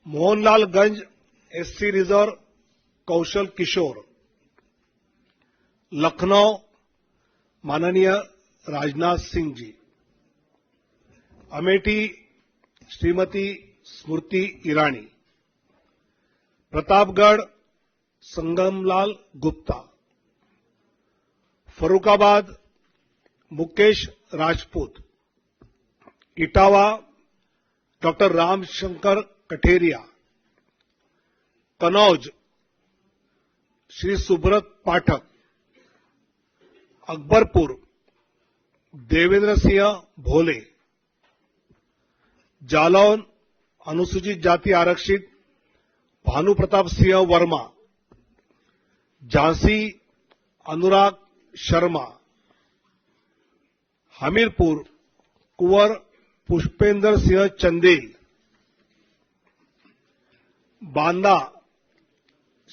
Mohanlalganj SC reserve Kaushal Kishore, Lucknow माननीय Rajnath Singh ji, Amethi Shrimati Smriti Irani, Pratapgarh Sangamlal Gupta, Farrukhabad Mukesh Rajput, Etawah doctor Ramshankar Katheria, Kannauj Shri Subrat पाठक, अकबरपुर देवेंद्र सिंह भोले, जालौन अनुसूचित जाति आरक्षित भानु प्रताप सिंह वर्मा, झांसी अनुराग शर्मा, हमीरपुर कुंवर पुष्पेंद्र सिंह चंदेल, बांदा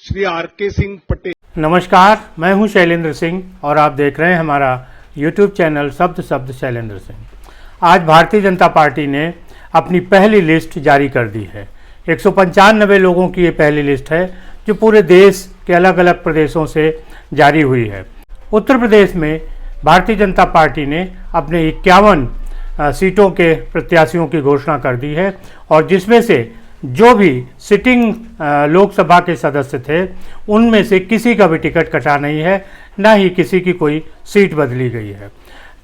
श्री आरके सिंह पटेल। नमस्कार, मैं हूं शैलेंद्र सिंह और आप देख रहे हैं हमारा YouTube चैनल शब्द शैलेंद्र सिंह। आज भारतीय जनता पार्टी ने अपनी पहली लिस्ट जारी कर दी है। 195 लोगों की ये पहली लिस्ट है जो पूरे देश के अलग अलग प्रदेशों से जारी हुई है। उत्तर प्रदेश में भारतीय जनता पार्टी ने अपने 51 सीटों के प्रत्याशियों की घोषणा कर दी है और जिसमें से जो भी सिटिंग लोकसभा के सदस्य थे उनमें से किसी का भी टिकट कटा नहीं है, ना ही किसी की कोई सीट बदली गई है।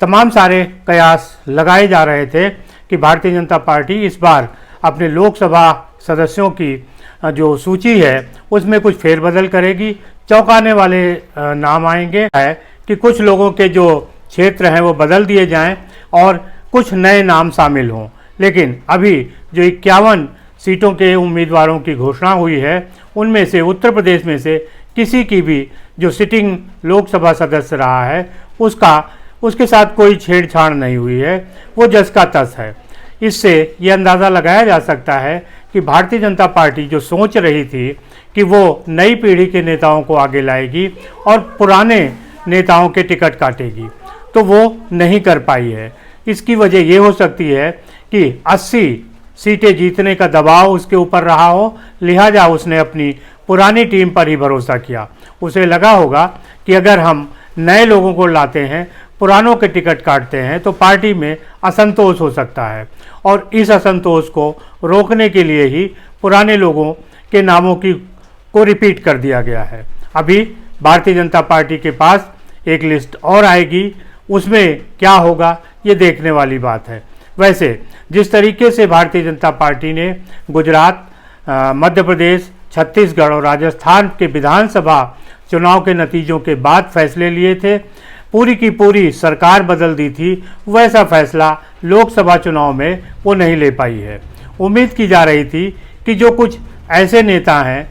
तमाम सारे कयास लगाए जा रहे थे कि भारतीय जनता पार्टी इस बार अपने लोकसभा सदस्यों की जो सूची है उसमें कुछ फेरबदल करेगी। चौंकाने वाले नाम आएंगे है कि कुछ लोगों के जो क्षेत्र हैं वो बदल दिए जाएं और कुछ नए नाम शामिल हों, लेकिन अभी जो 51 सीटों के उम्मीदवारों की घोषणा हुई है उनमें से उत्तर प्रदेश में से किसी की भी जो सिटिंग लोकसभा सदस्य रहा है उसके साथ कोई छेड़छाड़ नहीं हुई है, वो जस का तस है। इससे ये अंदाज़ा लगाया जा सकता है कि भारतीय जनता पार्टी जो सोच रही थी कि वो नई पीढ़ी के नेताओं को आगे लाएगी और पुराने नेताओं के टिकट काटेगी, तो वो नहीं कर पाई है। इसकी वजह ये हो सकती है कि 80 सीटें जीतने का दबाव उसके ऊपर रहा हो, लिहाजा उसने अपनी पुरानी टीम पर ही भरोसा किया। उसे लगा होगा कि अगर हम नए लोगों को लाते हैं, पुरानों के टिकट काटते हैं तो पार्टी में असंतोष हो सकता है और इस असंतोष को रोकने के लिए ही पुराने लोगों के नामों को रिपीट कर दिया गया है। अभी भारतीय जनता पार्टी के पास एक लिस्ट और आएगी, उसमें क्या होगा ये देखने वाली बात है। वैसे जिस तरीके से भारतीय जनता पार्टी ने गुजरात, मध्य प्रदेश, छत्तीसगढ़ और राजस्थान के विधानसभा चुनाव के नतीजों के बाद फैसले लिए थे, पूरी की पूरी सरकार बदल दी थी, वैसा फैसला लोकसभा चुनाव में वो नहीं ले पाई है। उम्मीद की जा रही थी कि जो कुछ ऐसे नेता हैं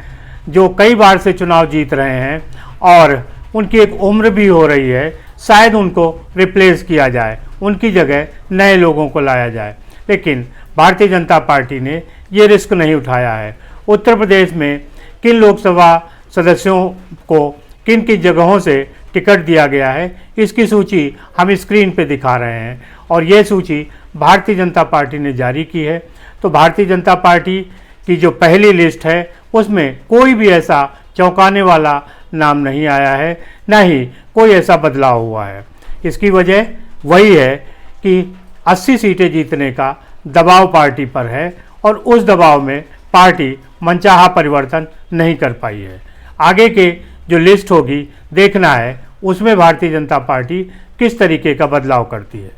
जो कई बार से चुनाव जीत रहे हैं और उनकी एक उम्र भी हो रही है, शायद उनको रिप्लेस किया जाए, उनकी जगह नए लोगों को लाया जाए, लेकिन भारतीय जनता पार्टी ने ये रिस्क नहीं उठाया है। उत्तर प्रदेश में किन लोकसभा सदस्यों को किन किन जगहों से टिकट दिया गया है इसकी सूची हम स्क्रीन पे दिखा रहे हैं और ये सूची भारतीय जनता पार्टी ने जारी की है। तो भारतीय जनता पार्टी की जो पहली लिस्ट है उसमें कोई भी ऐसा चौंकाने वाला नाम नहीं आया है, ना ही कोई ऐसा बदलाव हुआ है। इसकी वजह वही है कि 80 सीटें जीतने का दबाव पार्टी पर है और उस दबाव में पार्टी मनचाहा परिवर्तन नहीं कर पाई है। आगे के जो लिस्ट होगी देखना है उसमें भारतीय जनता पार्टी किस तरीके का बदलाव करती है।